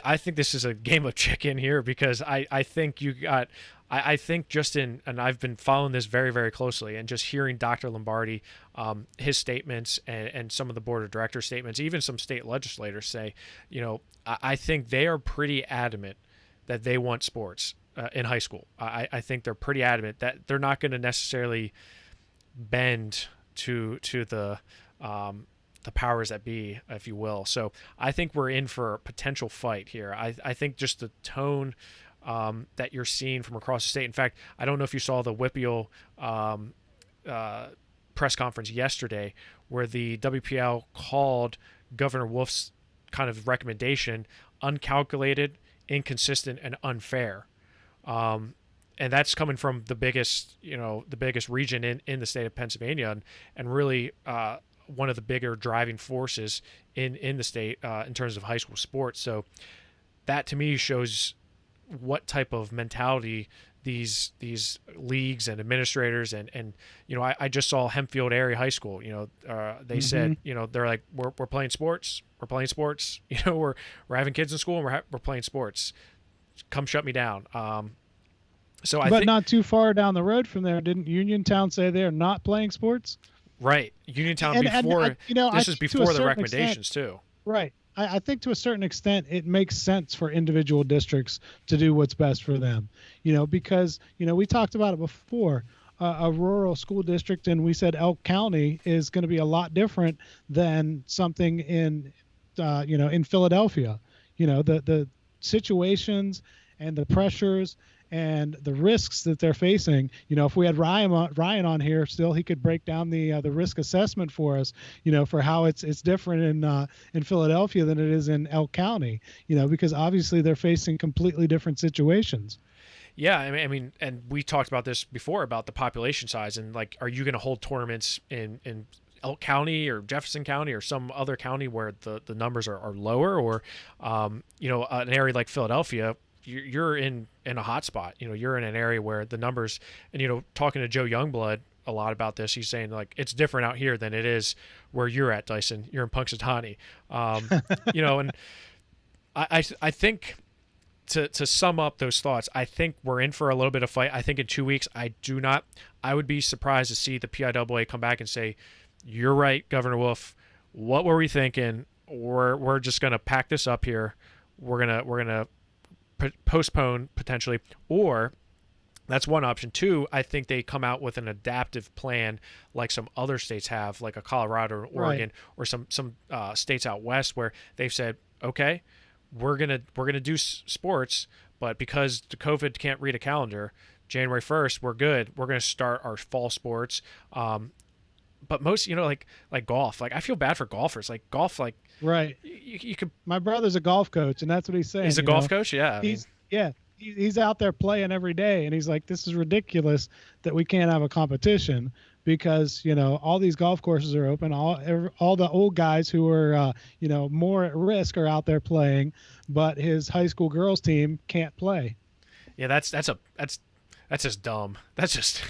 I think this is a game of chicken here, because I think you got, I think and I've been following this very, very closely, and just hearing Dr. Lombardi, his statements, and some of the board of directors statements, even some state legislators say, I think they are pretty adamant that they want sports in high school. I think they're pretty adamant that they're not going to necessarily bend to the powers that be, if you will. So I think we're in for a potential fight here. I think just the tone that you're seeing from across the state. In fact, I don't know if you saw the WPIAL press conference yesterday, where the WPIAL called Governor Wolf's kind of recommendation uncalculated, inconsistent, and unfair. And that's coming from the biggest region in the state of Pennsylvania, and really one of the bigger driving forces in the state in terms of high school sports. So that to me shows what type of mentality these leagues and administrators and I just saw Hempfield Area High School. They said they're like, we're playing sports, we're having kids in school, and we're playing sports. Come shut me down. But not too far down the road from there, didn't Uniontown say they're not playing sports? Right, Uniontown this is before the recommendations too. Right. I think to a certain extent it makes sense for individual districts to do what's best for them, because, we talked about it before, a rural school district, and we said Elk County is going to be a lot different than something in Philadelphia. The situations and the pressures and the risks that they're facing. If we had Ryan on here still, he could break down the risk assessment for us, for how it's different in Philadelphia than it is in Elk County, because obviously they're facing completely different situations. Yeah, I mean, and we talked about this before about the population size, and like, are you going to hold tournaments in Elk County or Jefferson County or some other county where the numbers are lower, or an area like Philadelphia? You're in a hot spot. You're in an area where the numbers, and talking to Joe Youngblood a lot about this, he's saying like it's different out here than it is where you're at, Dyson. You're in Punxsutawney. And I think to sum up those thoughts, I think we're in for a little bit of fight. I think in 2 weeks, I would be surprised to see the PIAA come back and say, you're right, Governor Wolf. What were we thinking? We're just going to pack this up here. We're going to postpone potentially, or that's one option. Two, I think they come out with an adaptive plan like some other states have, like a Colorado or Oregon, right, or some states out west, where they've said, okay, we're gonna do sports, but because the COVID can't read a calendar, January 1st, we're good. We're gonna start our fall sports. But most, like golf, like I feel bad for golfers. Like golf, like right, you could. My brother's a golf coach, and that's what he's saying. He's a golf coach, yeah. He's out there playing every day, and he's like, this is ridiculous that we can't have a competition because all these golf courses are open. All the old guys who are more at risk are out there playing, but his high school girls team can't play. Yeah, that's just dumb. That's just.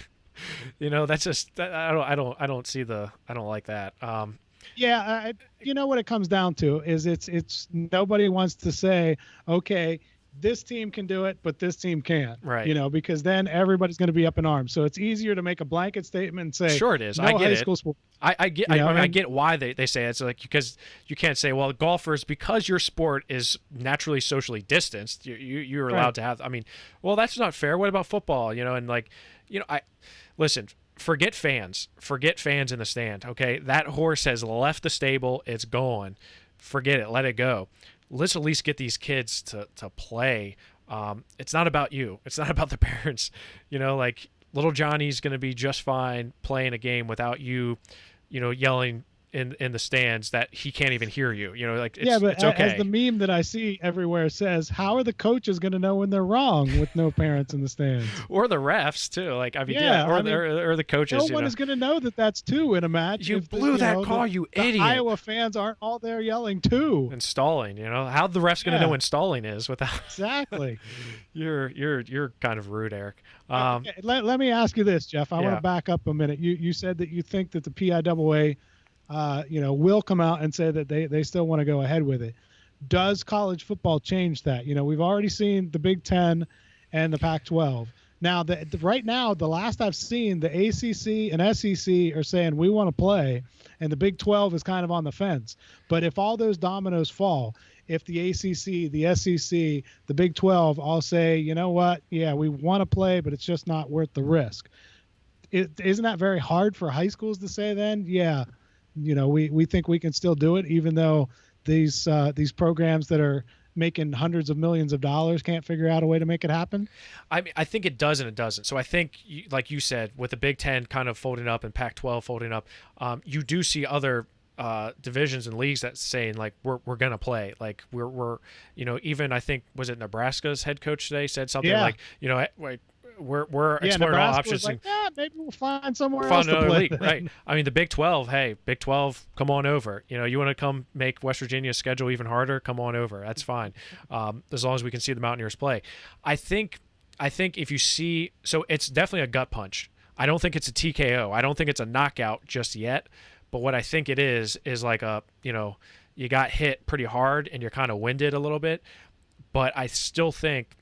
That's just I don't like that. What it comes down to is it's nobody wants to say, okay, this team can do it, but this team can't. Right. Because then everybody's going to be up in arms. So it's easier to make a blanket statement and say, sure it is. No I get high it. School sport. I get why they say it. It's like, because you can't say, well, golfers, because your sport is naturally socially distanced, you're allowed to have. I mean, well, that's not fair. What about football? Listen, forget fans in the stand. Okay, that horse has left the stable. It's gone. Forget it. Let it go. Let's at least get these kids to play. It's not about you. It's not about the parents. Like little Johnny's going to be just fine playing a game without you, yelling in the stands that he can't even hear you. You know, like it's, yeah, but it's okay. as the meme that I see everywhere says, how are the coaches going to know when they're wrong with no parents in the stands? Or the refs too. Like I mean, or the coaches. No one is going to know that that's two in a match. You blew that call, you idiot. The Iowa fans aren't all there yelling two. Installing, you know, how the ref's going to know installing is without. Exactly. You're kind of rude, Eric. Okay, let me ask you this, Jeff. I want to back up a minute. You said that you think that the PIAA will come out and say that they still want to go ahead with it. Does college football change that? You know, we've already seen the Big Ten and the Pac-12. Now, right now, the last I've seen, the ACC and SEC are saying we want to play, and the Big 12 is kind of on the fence. But if all those dominoes fall, if the ACC, the SEC, the Big 12 all say, you know what, yeah, we want to play, but it's just not worth the risk. Isn't that very hard for high schools to say then? Yeah, you know, we think we can still do it, even though these programs that are making hundreds of millions of dollars can't figure out a way to make it happen? I mean, I think it does and it doesn't. So I think, like you said, with the Big Ten kind of folding up and Pac-12 folding up, you do see other divisions and leagues that saying like we're gonna play. Like we're even I think was it Nebraska's head coach today said something like we're exploring all options. Like, maybe we'll find somewhere else to play. League, right? I mean, the Big 12. Hey, Big 12, come on over. You know, you want to come make West Virginia's schedule even harder? Come on over. That's fine, as long as we can see the Mountaineers play. I think if you see, so it's definitely a gut punch. I don't think it's a TKO. I don't think it's a knockout just yet. But what I think it is like you got hit pretty hard and you're kind of winded a little bit. But I still think,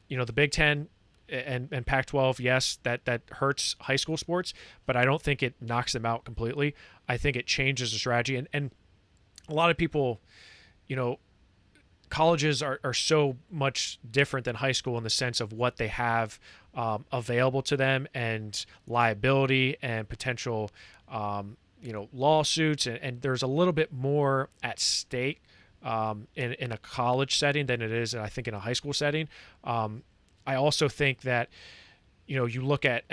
the Big Ten and Pac-12, yes, that hurts high school sports, but I don't think it knocks them out completely. I think it changes the strategy. And a lot of people, colleges are so much different than high school in the sense of what they have available to them and liability and potential, lawsuits. And there's a little bit more at stake in a college setting than it is, I think, in a high school setting. I also think that, you look at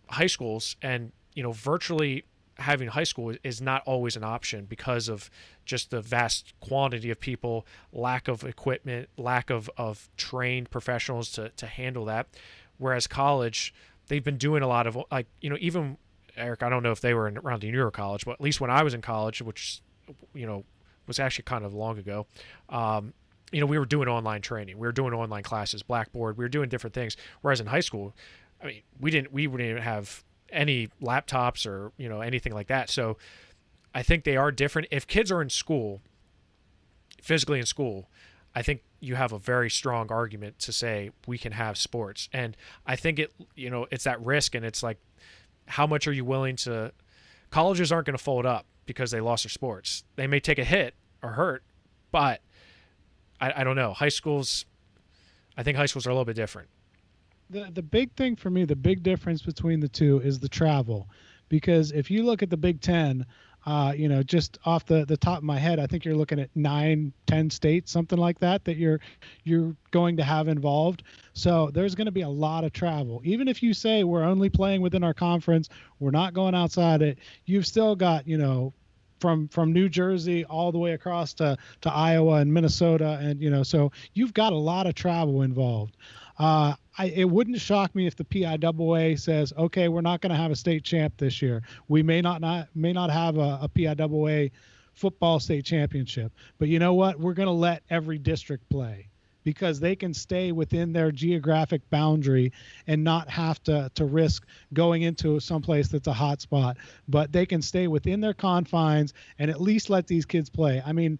high schools and, virtually having high school is not always an option because of just the vast quantity of people, lack of equipment, lack of trained professionals to handle that. Whereas college, they've been doing a lot of even Eric, I don't know if they were around in your college, but at least when I was in college, which, was actually kind of long ago, we were doing online training. We were doing online classes, Blackboard. We were doing different things. Whereas in high school, I mean, we wouldn't even have any laptops or, anything like that. So I think they are different. If kids are in school, physically in school, I think you have a very strong argument to say we can have sports. And I think it's that risk, and it's like, how much are you willing to – colleges aren't going to fold up because they lost their sports. They may take a hit or hurt, but – I don't know. I think high schools are a little bit different. The big thing for me, the big difference between the two is the travel. Because if you look at the Big Ten, just off the top of my head, I think you're looking at 9-10 states, something like that you're going to have involved. So there's going to be a lot of travel. Even if you say we're only playing within our conference, we're not going outside it, you've still got, from New Jersey all the way across to Iowa and Minnesota. And, so you've got a lot of travel involved. It wouldn't shock me if the PIAA says, okay, we're not going to have a state champ this year. We may not have a PIAA football state championship, but you know what? We're going to let every district play, because they can stay within their geographic boundary and not have to risk going into someplace that's a hot spot. But they can stay within their confines and at least let these kids play. I mean,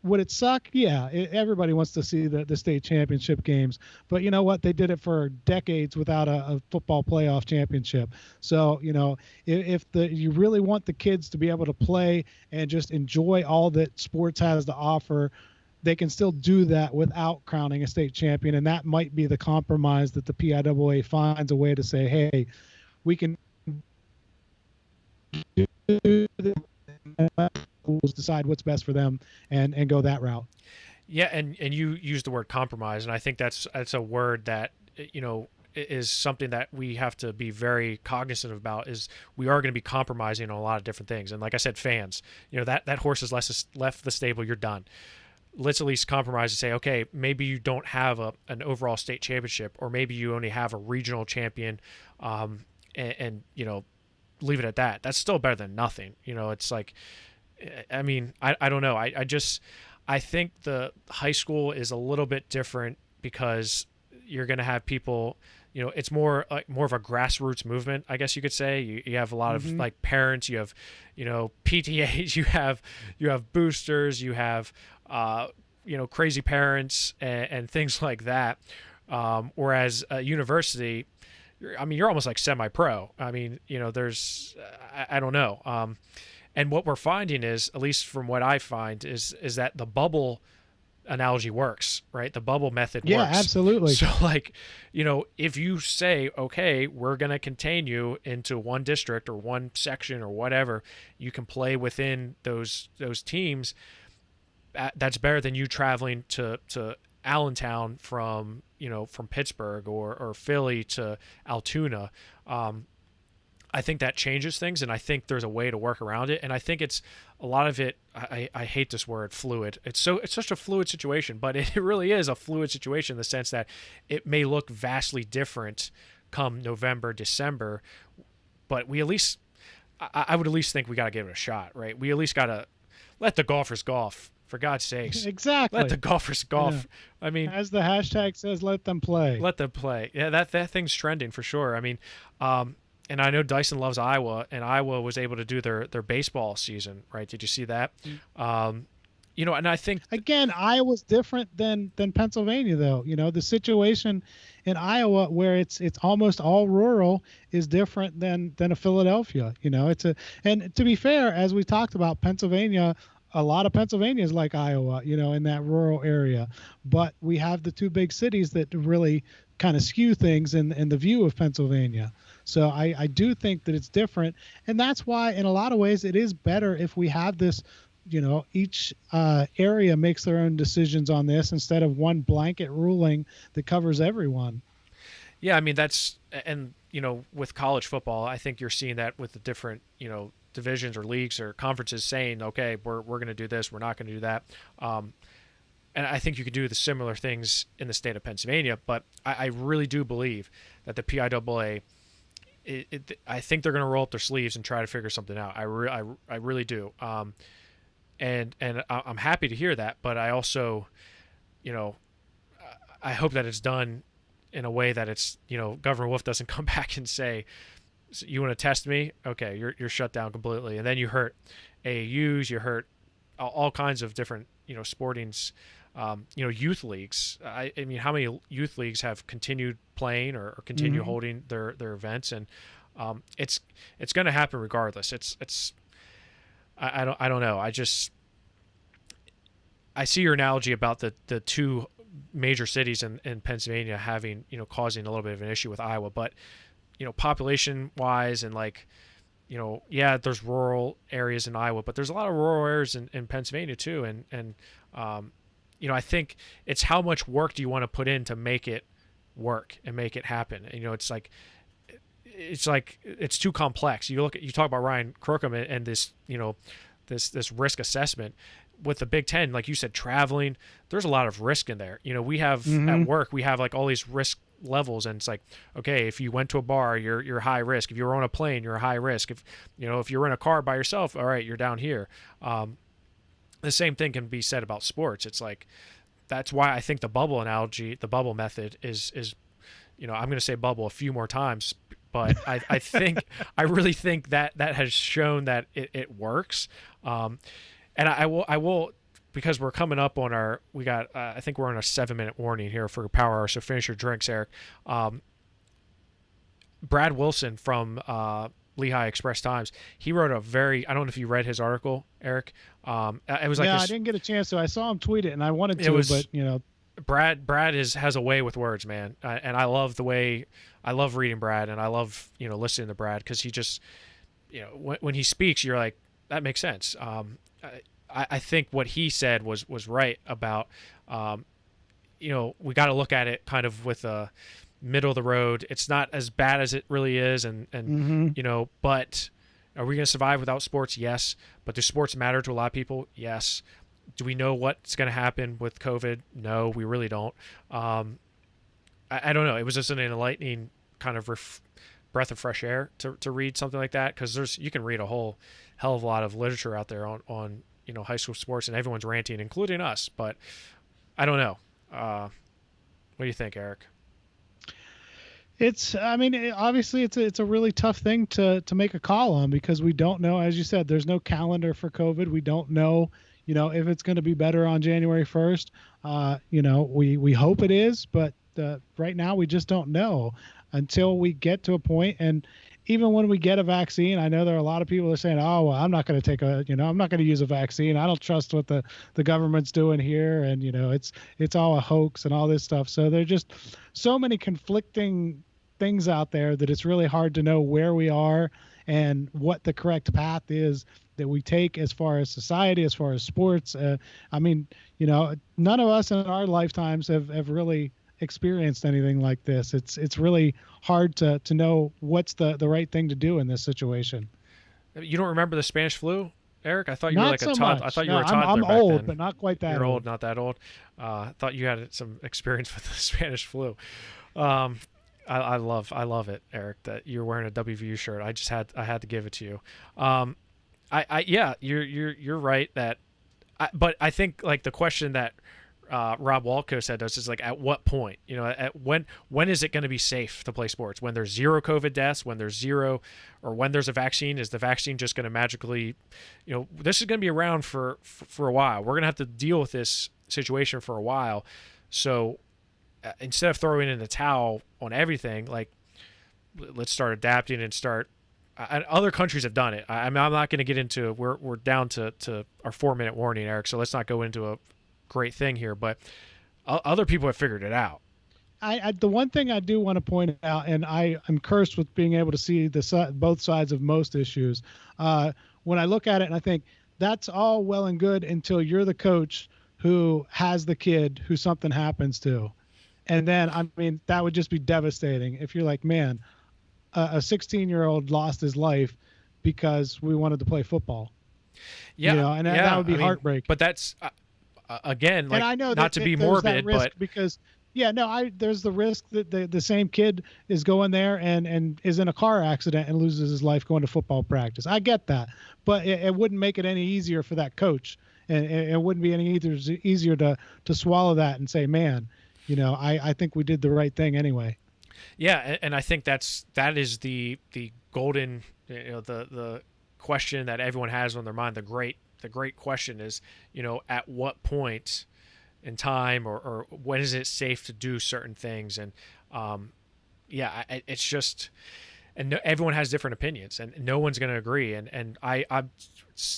would it suck? Yeah, everybody wants to see the state championship games. But you know what? They did it for decades without a football playoff championship. So, if you really want the kids to be able to play and just enjoy all that sports has to offer, they can still do that without crowning a state champion. And that might be the compromise that the PIAA finds a way to say, hey, we can decide what's best for them and go that route. Yeah. And you use the word compromise. And I think that's a word that, is something that we have to be very cognizant about. Is we are going to be compromising on a lot of different things. And like I said, fans, that horse has left the stable. You're done. Let's at least compromise and say, okay, maybe you don't have an overall state championship, or maybe you only have a regional champion, and leave it at that. That's still better than nothing. It's like, I mean, I don't know. I think the high school is a little bit different because you're going to have people, it's more of a grassroots movement, I guess you could say. You have a lot of like parents, you have, PTAs, you have boosters, you have, crazy parents and things like that. Whereas a university, you're almost like semi-pro. I mean, there's, I don't know. And what we're finding is, at least from what I find, is that the bubble analogy works, right? The bubble method works. Yeah, absolutely. So like, if you say, okay, we're going to contain you into one district or one section or whatever, you can play within those teams. That's better than you traveling to Allentown from Pittsburgh or Philly to Altoona. I think that changes things, and I think there's a way to work around it. And I think it's a lot of it. I hate this word, fluid. It's such a fluid situation, but it really is a fluid situation in the sense that it may look vastly different come November, December, but we at least, I would at least think we got to give it a shot, right? We at least got to let the golfers golf, for God's sakes. Exactly. Let the golfers golf. Yeah. I mean, as the hashtag says, let them play. Let them play. Yeah, that thing's trending for sure. I mean, and I know Dyson loves Iowa, and Iowa was able to do their baseball season, right? Did you see that? And I think again, Iowa's different than Pennsylvania, though. The situation in Iowa where it's almost all rural is different than a Philadelphia. And to be fair, as we talked about, Pennsylvania, a lot of Pennsylvania is like Iowa, in that rural area. But we have the two big cities that really kind of skew things in the view of Pennsylvania. So I do think that it's different. And that's why, in a lot of ways, it is better if we have this, each area makes their own decisions on this instead of one blanket ruling that covers everyone. Yeah, I mean, with college football, I think you're seeing that with the different, divisions or leagues or conferences saying, okay, we're going to do this, we're not going to do that. And I think you could do the similar things in the state of Pennsylvania, but I really do believe that the PIAA, I think they're going to roll up their sleeves and try to figure something out. I really do. And I'm happy to hear that, but I also, I hope that it's done in a way that it's, Governor Wolf doesn't come back and say, you want to test me? Okay, you're shut down completely. And then you hurt AAUs, you hurt all kinds of different, sportings, youth leagues. I mean, how many youth leagues have continued playing or continue holding their events? And it's going to happen regardless. I don't know. I see your analogy about the two major cities in Pennsylvania having, causing a little bit of an issue with Iowa, but population wise and there's rural areas in Iowa, but there's a lot of rural areas in Pennsylvania too. And I think it's how much work do you want to put in to make it work and make it happen. And, it's too complex. You talk about Ryan Crookham and this, this risk assessment with the Big Ten, like you said, traveling, there's a lot of risk in there. We have at work, we have like all these risk levels, and it's like, okay, if you went to a bar, you're high risk. If you were on a plane, you're high risk. If you're in a car by yourself, all right, you're down here. The same thing can be said about sports. It's like, that's why I think the bubble analogy, the bubble method is I'm going to say bubble a few more times, but I really think that has shown that it works. And I will, because we're coming up on I think we're on a 7-minute warning here for Power Hour, so finish your drinks, Eric. Brad Wilson from Lehigh Express Times, he wrote I don't know if you read his article, Eric. It was like I didn't get a chance to. I saw him tweet it, and I wanted to, but Brad has a way with words, man, and I love I love reading Brad, and I love listening to Brad, because he just when he speaks, you're like, that makes sense. I think what he said was right about we got to look at it kind of with middle of the road. It's not as bad as it really is, and but are we going to survive without sports? Yes. But do sports matter to a lot of people? Yes. Do we know what's going to happen with COVID? No, we really don't. I don't know. It was just an enlightening kind of breath of fresh air to read something like that, because you can read a whole hell of a lot of literature out there on high school sports, and everyone's ranting, including us. But I don't know. What do you think, Eric? Obviously it's a really tough thing to make a call on, because we don't know, as you said, there's no calendar for COVID. We don't know, if it's going to be better on January 1st. We hope it is, but right now we just don't know until we get to a point. And even when we get a vaccine, I know there are a lot of people that are saying, oh, well, I'm not going to I'm not going to use a vaccine. I don't trust what the government's doing here. And, it's all a hoax and all this stuff. So there are just so many conflicting things out there that it's really hard to know where we are and what the correct path is that we take as far as society, as far as sports. None of us in our lifetimes have really experienced anything like this. It's really hard to know what's the right thing to do in this situation. You don't remember the Spanish flu, Eric? I thought you not were like so a toddler. much. I thought you no, were a toddler. I'm back old, then. but not quite that You're old. old, not that old. I thought you had some experience with the Spanish flu. I love it, Eric, that you're wearing a WVU shirt. I had to give it to you. You're right that, but I think like the question that Rob Walco said to us is like, at what point, at when is it going to be safe to play sports? When there's zero COVID deaths, when there's zero, or when there's a vaccine? Is the vaccine just going to magically, this is going to be around for a while. We're going to have to deal with this situation for a while. So instead of throwing in the towel on everything, like, let's start adapting and start. Other countries have done it. I'm not going to get into. We're down to our 4-minute warning, Eric. So let's not go into a great thing here. But other people have figured it out. The one thing I do want to point out, and I'm cursed with being able to see both sides of most issues. When I look at it, and I think that's all well and good until you're the coach who has the kid who something happens to. And then, that would just be devastating if you're like, man, a 16-year-old lost his life because we wanted to play football. Yeah. That would be heartbreaking. But that's, again, like, and I know not to be morbid, but because, there's the risk that the same kid is going there and is in a car accident and loses his life going to football practice. I get that, but it wouldn't make it any easier for that coach. And it wouldn't be any easier to swallow that and say, man, I think we did the right thing anyway. Yeah, and I think that is the golden, the question that everyone has on their mind. The great question is, at what point in time or when is it safe to do certain things? And it's just, and everyone has different opinions, and no one's going to agree. And I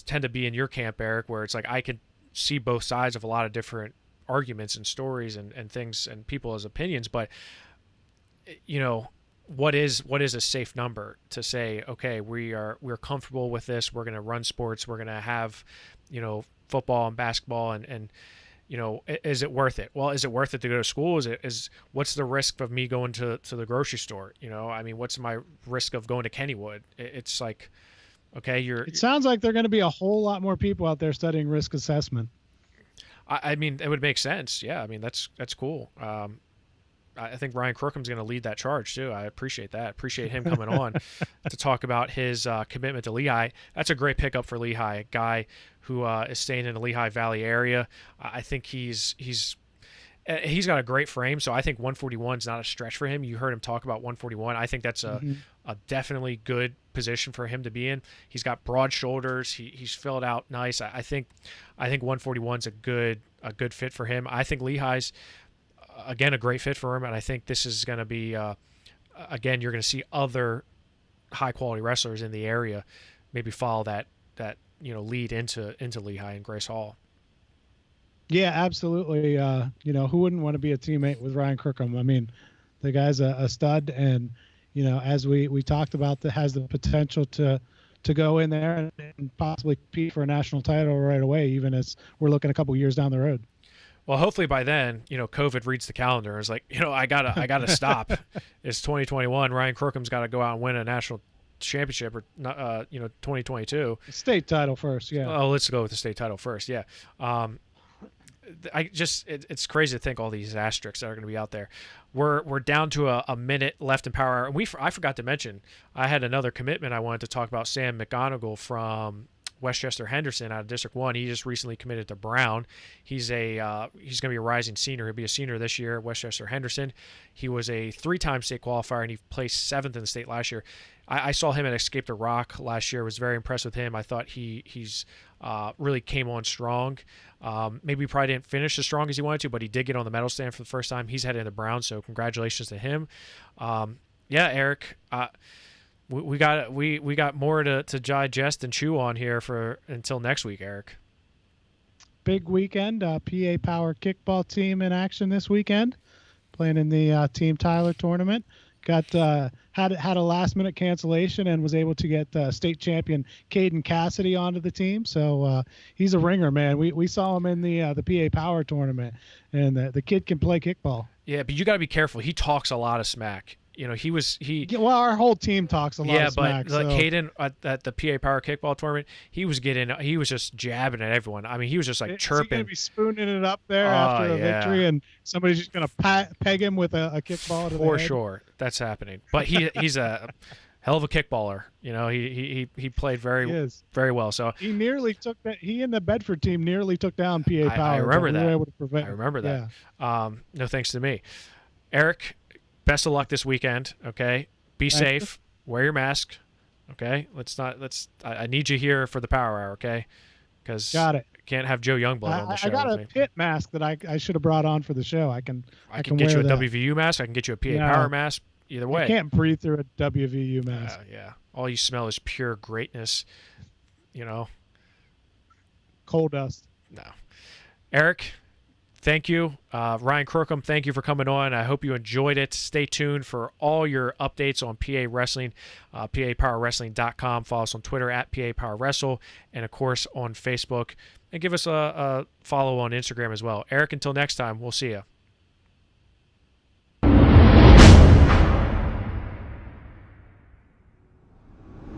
tend to be in your camp, Eric, where it's like I could see both sides of a lot of different arguments and stories and things and people's opinions, but what is a safe number to say, okay, we're comfortable with this, we're going to run sports, we're going to have football and basketball, and is it worth it? Well, is it worth it to go to school? What's the risk of me going to the grocery store? What's my risk of going to Kennywood? It's like, okay, it sounds like there are going to be a whole lot more people out there studying risk assessment. It would make sense. Yeah. That's cool. I think Ryan Crookham's going to lead that charge too. I appreciate that. Appreciate him coming on to talk about his commitment to Lehigh. That's a great pickup for Lehigh, a guy who is staying in the Lehigh Valley area. I think he's got a great frame, so I think 141 is not a stretch for him. You heard him talk about 141. I think that's a definitely good position for him to be in. He's got broad shoulders. He's filled out nice. I think 141 is a good fit for him. I think Lehigh's again a great fit for him, and I think this is going to be again, you're going to see other high quality wrestlers in the area maybe follow that lead into Lehigh and Grace Hall. Yeah, absolutely. Who wouldn't want to be a teammate with Ryan Crookham? The guy's a stud, and as we talked about, that has the potential to go in there and possibly compete for a national title right away, even as we're looking a couple years down the road. Well, hopefully by then, COVID reads the calendar. It's like, I gotta stop. It's 2021. Ryan Crookham's got to go out and win a national championship, or 2022. State title first, yeah. Oh, let's go with the state title first, yeah. It's crazy to think all these asterisks that are going to be out there. We're down to a minute left in Power Hour. And I forgot to mention, I had another commitment I wanted to talk about. Sam McGonigal from Westchester Henderson out of District 1. He just recently committed to Brown. He's going to be a rising senior. He'll be a senior this year at Westchester Henderson. He was a 3-time state qualifier, and he placed 7th in the state last year. I saw him at Escape the Rock last year. Was very impressed with him. I thought he's really came on strong. Maybe he probably didn't finish as strong as he wanted to, but he did get on the medal stand for the first time. He's headed into Brown, so congratulations to him. Yeah, Eric, we got more to digest and chew on here until next week, Eric. Big weekend. PA Power kickball team in action this weekend, playing in the Team Tyler tournament. Got had a last minute cancellation and was able to get state champion Caden Cassidy onto the team. So he's a ringer, man. We saw him in the PA Power tournament, and the kid can play kickball. Yeah, but you got to be careful. He talks a lot of smack. Yeah, well, our whole team talks a lot of smack. Yeah, but Caden at the PA Power kickball tournament, he was just jabbing at everyone. I mean, he was just like chirping. Is he gonna be spooning it up there after a victory, and somebody's just gonna peg him with a kickball to the head? For sure, that's happening. But he's a hell of a kickballer. He played very well. So he nearly took that. He and the Bedford team nearly took down PA Power. I remember that. We were able to prevent. I remember that. Yeah. No thanks to me, Eric. Best of luck this weekend, okay? Be safe. Wear your mask, okay? I need you here for the Power Hour, okay? Because got it. Can't have Joe Youngblood on the show. I got a pit mask that I should have brought on for the show. I can get you a that. WVU mask. I can get you a PA Power mask. Either way. You can't breathe through a WVU mask. Yeah. All you smell is pure greatness, Coal dust. No. Eric, thank you. Ryan Crookham, thank you for coming on. I hope you enjoyed it. Stay tuned for all your updates on PA Wrestling, PAPowerWrestling.com. Follow us on Twitter at PAPowerWrestle, and, of course, on Facebook. And give us a follow on Instagram as well. Eric, until next time, we'll see you.